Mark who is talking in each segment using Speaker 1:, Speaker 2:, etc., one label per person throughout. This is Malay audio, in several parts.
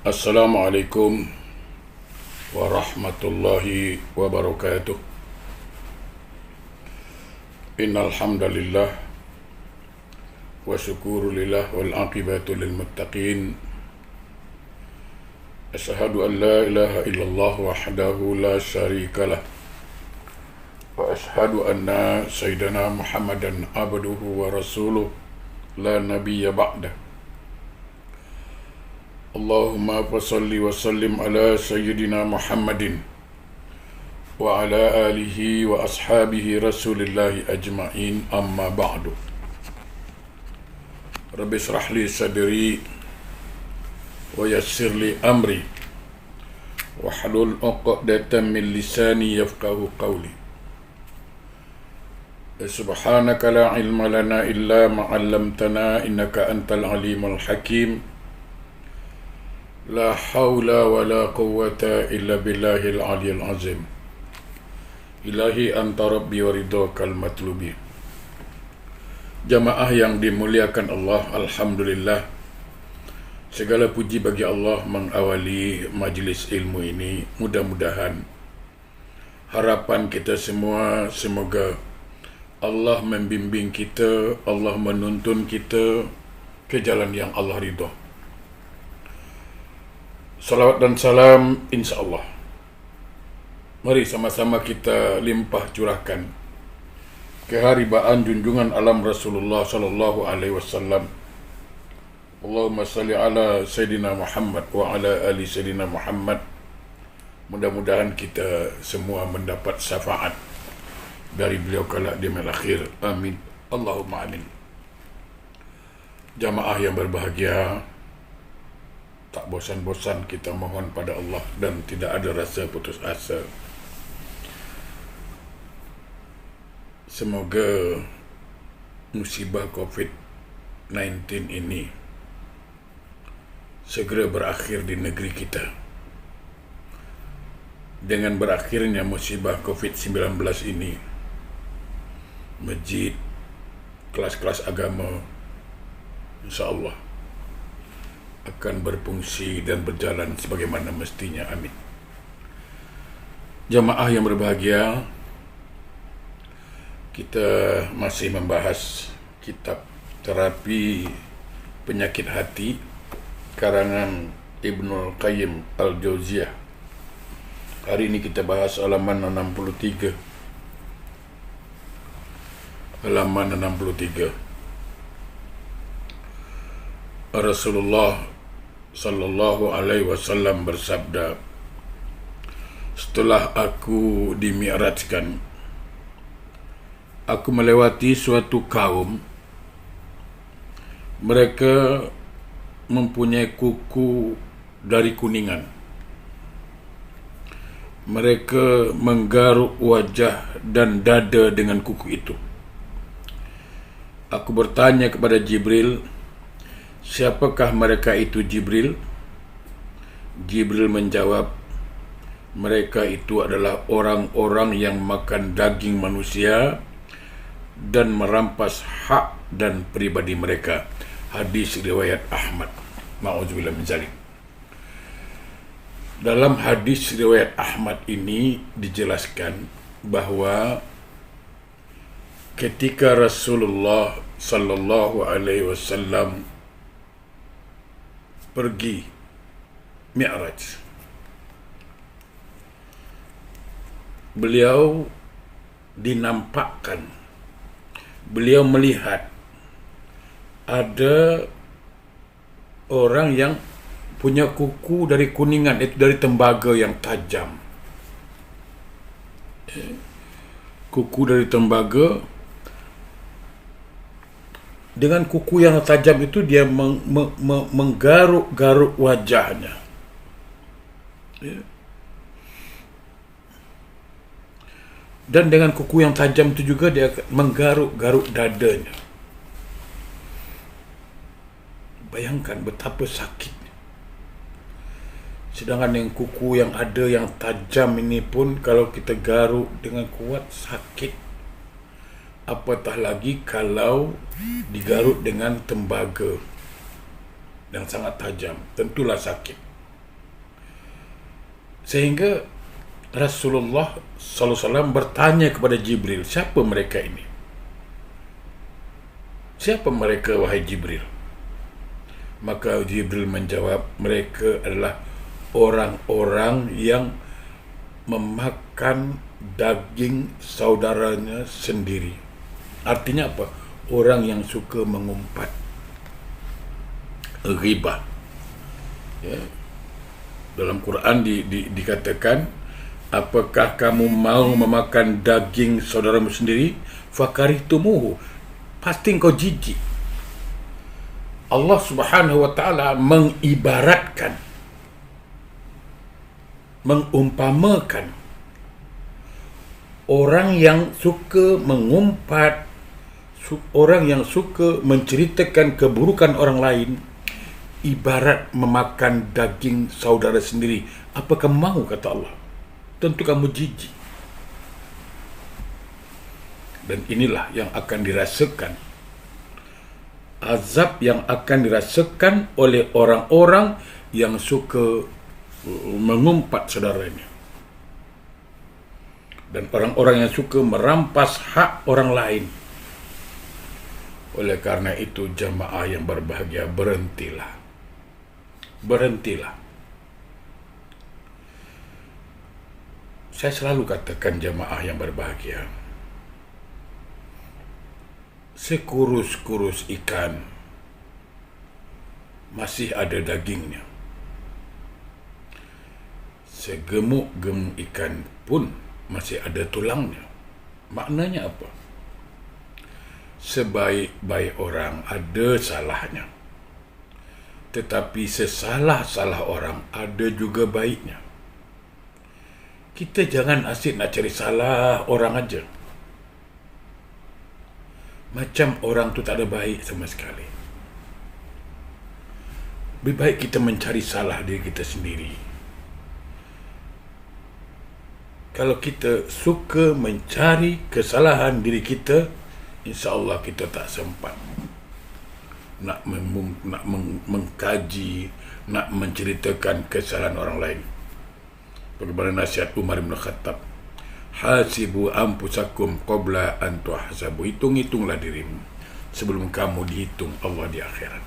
Speaker 1: Assalamualaikum warahmatullahi wabarakatuh. Innal hamdalillah wa syukurulillah wal aqibatu lil muttaqin. Asyhadu an la ilaha illallah wahdahu la syarikalah wa asyhadu anna sayyidana Muhammadan abduhu wa rasuluh la nabiyya ba'dah. Allahumma salli wa sallim ala sayyidina Muhammadin wa ala alihi wa ashabihi rasulillahi ajma'in, amma ba'du. Rabbi shrah li sadri wa yassir li amri wa hlul 'uqdatam min lisani yafqahu qawli. Subhanaka la ilma lana illa ma 'allamtana innaka antal alimul hakim. La hawla wa la quwwata illa billahil aliyil azim. Ilahi anta rabbi wa ridhakal matlubi. Jamaah yang dimuliakan Allah, alhamdulillah, segala puji bagi Allah mengawali majlis ilmu ini. Mudah-mudahan harapan kita semua, semoga Allah membimbing kita, Allah menuntun kita ke jalan yang Allah ridha. Salawat dan salam insya-Allah mari sama-sama kita limpah curahkan keharibaan junjungan alam Rasulullah sallallahu alaihi wasallam. Allahumma salli ala Sayyidina Muhammad wa ala ali Sayyidina Muhammad. Mudah-mudahan kita semua mendapat syafaat dari beliau kelak di yaumil akhir. Amin. Allahumma amin. Jamaah yang berbahagia, tak bosan-bosan kita mohon pada Allah dan tidak ada rasa putus asa. Semoga musibah COVID-19 ini segera berakhir di negeri kita. Dengan berakhirnya musibah COVID-19 ini, masjid, kelas-kelas agama, insya-Allah akan berfungsi dan berjalan sebagaimana mestinya. Amin. Jamaah yang berbahagia, kita masih membahas kitab Terapi Penyakit Hati karangan Ibnul Qayyim Al-Jauziyah. Hari ini kita bahas halaman 63. Halaman 63. Rasulullah sallallahu alaihi wasallam bersabda, setelah aku dimi'rajkan, aku melewati suatu kaum. Mereka mempunyai kuku dari kuningan. Mereka menggaruk wajah dan dada dengan kuku itu. Aku bertanya kepada Jibril, siapakah mereka itu Jibril? Jibril menjawab, mereka itu adalah orang-orang yang makan daging manusia dan merampas hak dan pribadi mereka. Hadis riwayat Ahmad. Ma'udzubillah min zalik. Dalam hadis riwayat Ahmad ini dijelaskan bahwa ketika Rasulullah sallallahu alaihi wasallam pergi Mi'raj, beliau dinampakkan, beliau melihat ada orang yang punya kuku dari kuningan, itu dari tembaga yang tajam. Kuku dari tembaga, dengan kuku yang tajam itu dia menggaruk-garuk wajahnya. Dan dengan kuku yang tajam itu juga dia menggaruk-garuk dadanya. Bayangkan betapa sakitnya. Sedangkan yang kuku yang ada yang tajam ini pun kalau kita garuk dengan kuat sakit. Apatah lagi kalau digaruk dengan tembaga yang sangat tajam, tentulah sakit. Sehingga Rasulullah SAW bertanya kepada Jibril, siapa mereka ini? Siapa mereka, wahai Jibril? Maka Jibril menjawab, mereka adalah orang-orang yang memakan daging saudaranya sendiri. Artinya apa? Orang yang suka mengumpat, ghibah. Ya. Dalam Quran dikatakan, apakah kamu mau memakan daging saudaramu sendiri? Fakarihtumuhu, pasti engkau jijik. Allah Subhanahu wa ta'ala mengibaratkan, mengumpamakan orang yang suka mengumpat, orang yang suka menceritakan keburukan orang lain, ibarat memakan daging saudara sendiri. Apa kamu mahu, kata Allah? Tentu kamu jijik. Dan inilah yang akan dirasakan, azab yang akan dirasakan oleh orang-orang yang suka mengumpat saudaranya, dan orang-orang yang suka merampas hak orang lain. Oleh karena itu, jamaah yang berbahagia, berhentilah. Berhentilah. Saya selalu katakan, jamaah yang berbahagia, sekurus-kurus ikan masih ada dagingnya. Segemuk-gemuk ikan pun masih ada tulangnya. Maknanya apa? Sebaik-baik orang ada salahnya, tetapi sesalah-salah orang ada juga baiknya. Kita jangan asyik nak cari salah orang aja, macam orang tu tak ada baik sama sekali. Lebih baik kita mencari salah diri kita sendiri. Kalau kita suka mencari kesalahan diri kita, insya-Allah kita tak sempat nak mengkaji, nak menceritakan kesalahan orang lain. Bagaimana nasihat Umar bin Khattab, hasibu anfusakum qabla an tuhsabu. Hitung-hitunglah dirimu sebelum kamu dihitung Allah di akhirat.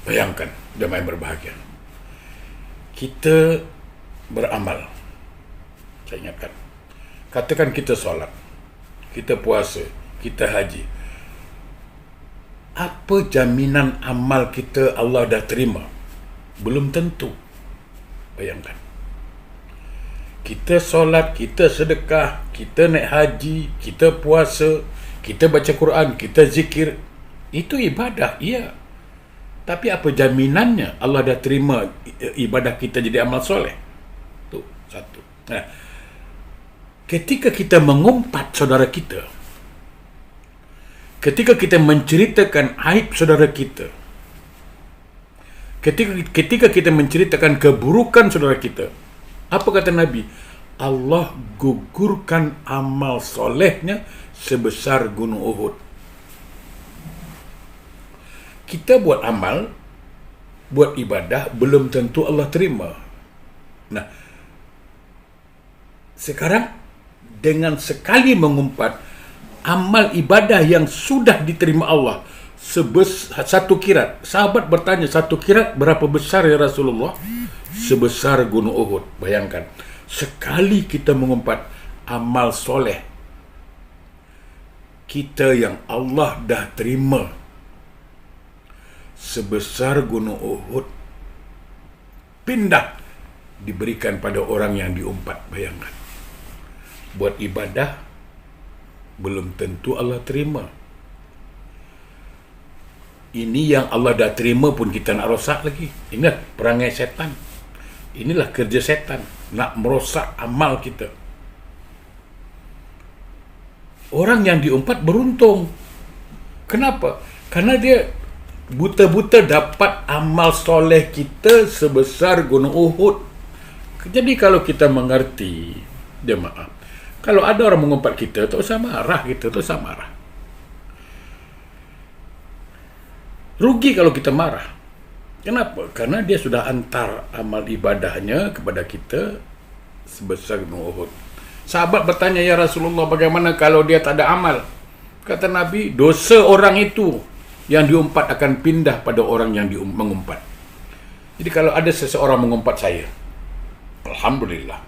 Speaker 1: Bayangkan, jemaah yang berbahagia, kita beramal. Saya ingatkan, katakan kita solat, kita puasa, kita haji. Apa jaminan amal kita Allah dah terima? Belum tentu. Bayangkan, kita solat, kita sedekah, kita naik haji, kita puasa, kita baca Quran, kita zikir, itu ibadah, iya. Tapi apa jaminannya Allah dah terima ibadah kita jadi amal soleh? Itu satu. Nah, ketika kita mengumpat saudara kita, ketika kita menceritakan aib saudara kita, ketika kita menceritakan keburukan saudara kita, apa kata Nabi? Allah gugurkan amal solehnya sebesar gunung Uhud. Kita buat amal, buat ibadah, belum tentu Allah terima. Nah, sekarang dengan sekali mengumpat amal ibadah yang sudah diterima Allah sebesar satu kirat. Sahabat bertanya, satu kirat berapa besar ya Rasulullah? Sebesar gunung Uhud. Bayangkan, sekali kita mengumpat amal soleh kita yang Allah dah terima sebesar gunung Uhud, pindah diberikan pada orang yang diumpat. Bayangkan, buat ibadah belum tentu Allah terima. Ini yang Allah dah terima pun kita nak rosak lagi. Ingat, perangai setan. Inilah kerja setan, nak merosak amal kita. Orang yang diumpat beruntung. Kenapa? Karena dia buta-buta dapat amal soleh kita sebesar gunung Uhud. Jadi kalau kita mengerti, jemaah, kalau ada orang mengumpat kita, tak usah marah kita, tak usah marah. Rugi kalau kita marah. Kenapa? Karena dia sudah hantar amal ibadahnya kepada kita sebesar gunung Uhud. Sahabat bertanya, ya Rasulullah, bagaimana kalau dia tak ada amal? Kata Nabi, dosa orang itu yang diumpat akan pindah pada orang yang mengumpat. Jadi kalau ada seseorang mengumpat saya, alhamdulillah,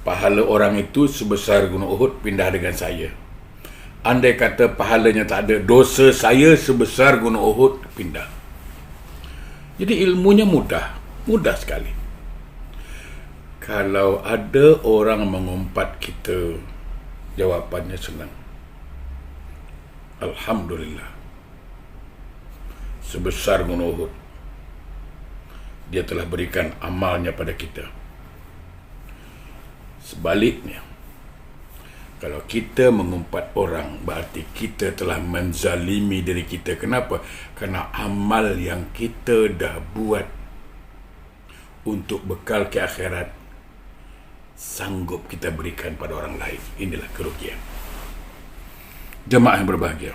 Speaker 1: pahala orang itu sebesar gunung Uhud pindah dengan saya. Andai kata pahalanya tak ada, dosa saya sebesar gunung Uhud pindah. Jadi ilmunya mudah sekali. Kalau ada orang mengumpat kita, jawapannya senang. Alhamdulillah, sebesar gunung Uhud, dia telah berikan amalnya pada kita. Sebaliknya, kalau kita mengumpat orang, berarti kita telah menzalimi diri kita. Kenapa? Kerana amal yang kita dah buat untuk bekal ke akhirat, sanggup kita berikan pada orang lain. Inilah kerugian. Jemaah yang berbahagia,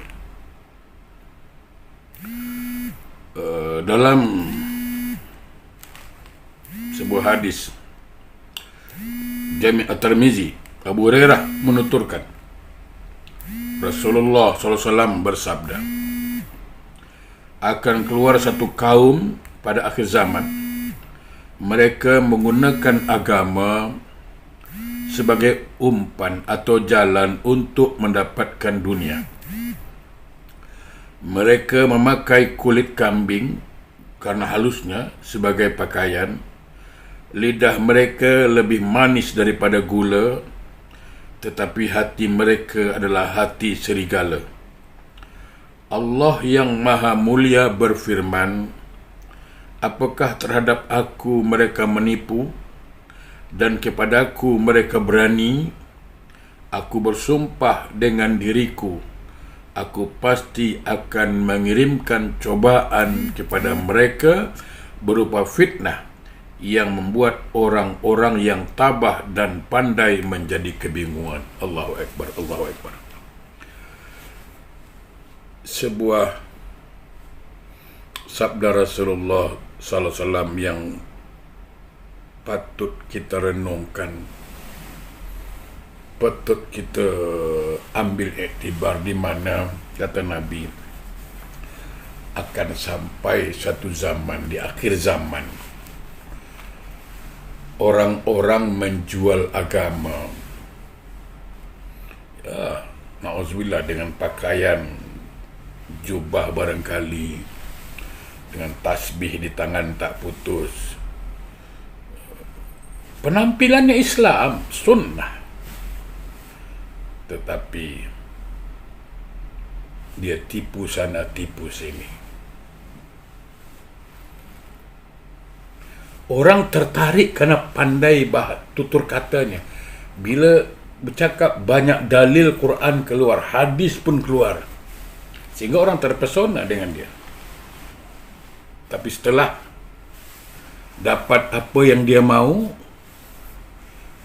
Speaker 1: dalam sebuah hadis Jami' At-Tirmizi, Abu Hurairah menuturkan, Rasulullah SAW bersabda, akan keluar satu kaum pada akhir zaman, mereka menggunakan agama sebagai umpan atau jalan untuk mendapatkan dunia. Mereka memakai kulit kambing karena halusnya sebagai pakaian. Lidah mereka lebih manis daripada gula, tetapi hati mereka adalah hati serigala. Allah yang Maha Mulia berfirman, apakah terhadap aku mereka menipu, dan kepadaku mereka berani? Aku bersumpah dengan diriku, aku pasti akan mengirimkan cobaan kepada mereka berupa fitnah yang membuat orang-orang yang tabah dan pandai menjadi kebingungan. Allahu Akbar, Allahu Akbar. Sebuah sabda Rasulullah sallallahu alaihi wasallam yang patut kita renungkan, patut kita ambil iktibar, di mana kata Nabi, akan sampai satu zaman di akhir zaman, orang-orang menjual agama, ya, na'udzubillah, dengan pakaian jubah barangkali, dengan tasbih di tangan tak putus, penampilannya Islam, sunnah, tetapi dia tipu sana tipu sini. Orang tertarik kerana pandai tutur katanya. Bila bercakap, banyak dalil Quran keluar, hadis pun keluar, sehingga orang terpesona dengan dia. Tapi setelah dapat apa yang dia mahu,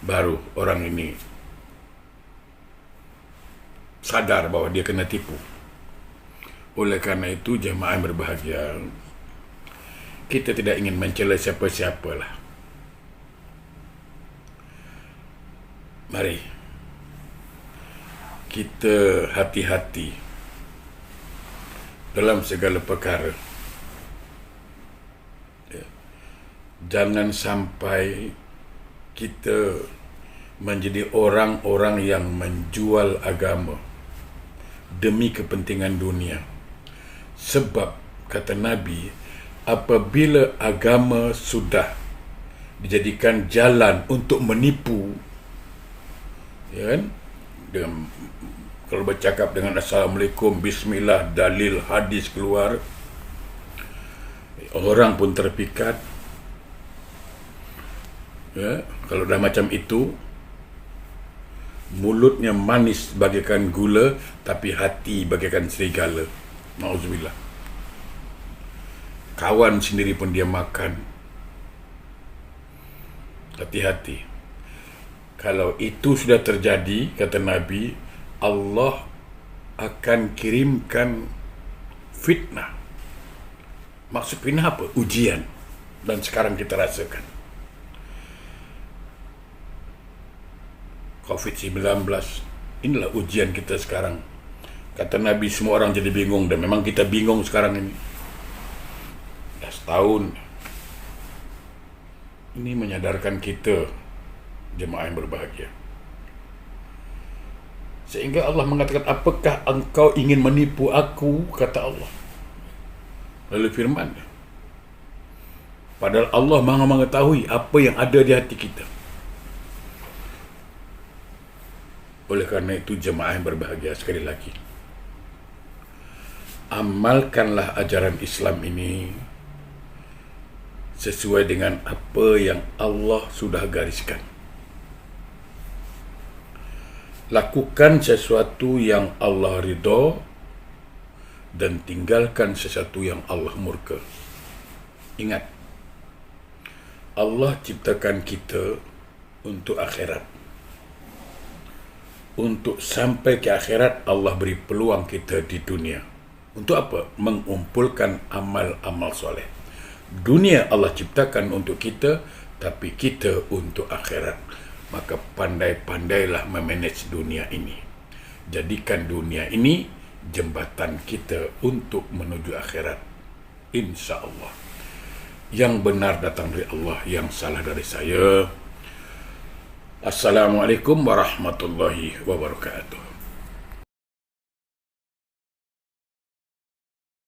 Speaker 1: baru orang ini sadar bahawa dia kena tipu. Oleh kerana itu, jemaah yang berbahagia, kita tidak ingin mencela siapa-siapa lah. Mari kita hati-hati dalam segala perkara. Jangan sampai kita menjadi orang-orang yang menjual agama demi kepentingan dunia. Sebab kata Nabi, apabila agama sudah dijadikan jalan untuk menipu, ya kan, dengan, kalau bercakap dengan Assalamualaikum, Bismillah, dalil hadis keluar, orang pun terpikat, ya. Kalau dah macam itu, mulutnya manis bagaikan gula, tapi hati bagaikan serigala. Na'udzubillah. Kawan sendiri pun dia makan. Hati-hati. Kalau itu sudah terjadi, kata Nabi, Allah akan kirimkan fitnah, Maksud pindah apa? Ujian. Dan sekarang kita rasakan. COVID-19. Inilah ujian kita sekarang. Kata Nabi, semua orang jadi bingung. Dan memang kita bingung sekarang ini. Dah setahun. Ini menyadarkan kita, jemaah yang berbahagia. Sehingga Allah mengatakan, apakah engkau ingin menipu aku? Kata Allah. Lalu firman, padahal Allah maha mengetahui apa yang ada di hati kita. Oleh karena itu, jemaah yang berbahagia, sekali lagi, amalkanlah ajaran Islam ini sesuai dengan apa yang Allah sudah gariskan. Lakukan sesuatu yang Allah ridha dan tinggalkan sesuatu yang Allah murka. Ingat, Allah ciptakan kita untuk akhirat. Untuk sampai ke akhirat, Allah beri peluang kita di dunia. Untuk apa? Mengumpulkan amal-amal soleh. Dunia Allah ciptakan untuk kita, tapi kita untuk akhirat. Maka pandai-pandailah memanage dunia ini. Jadikan dunia ini jembatan kita untuk menuju akhirat. Insya Allah. Yang benar datang dari Allah, yang salah dari saya. Assalamualaikum warahmatullahi wabarakatuh.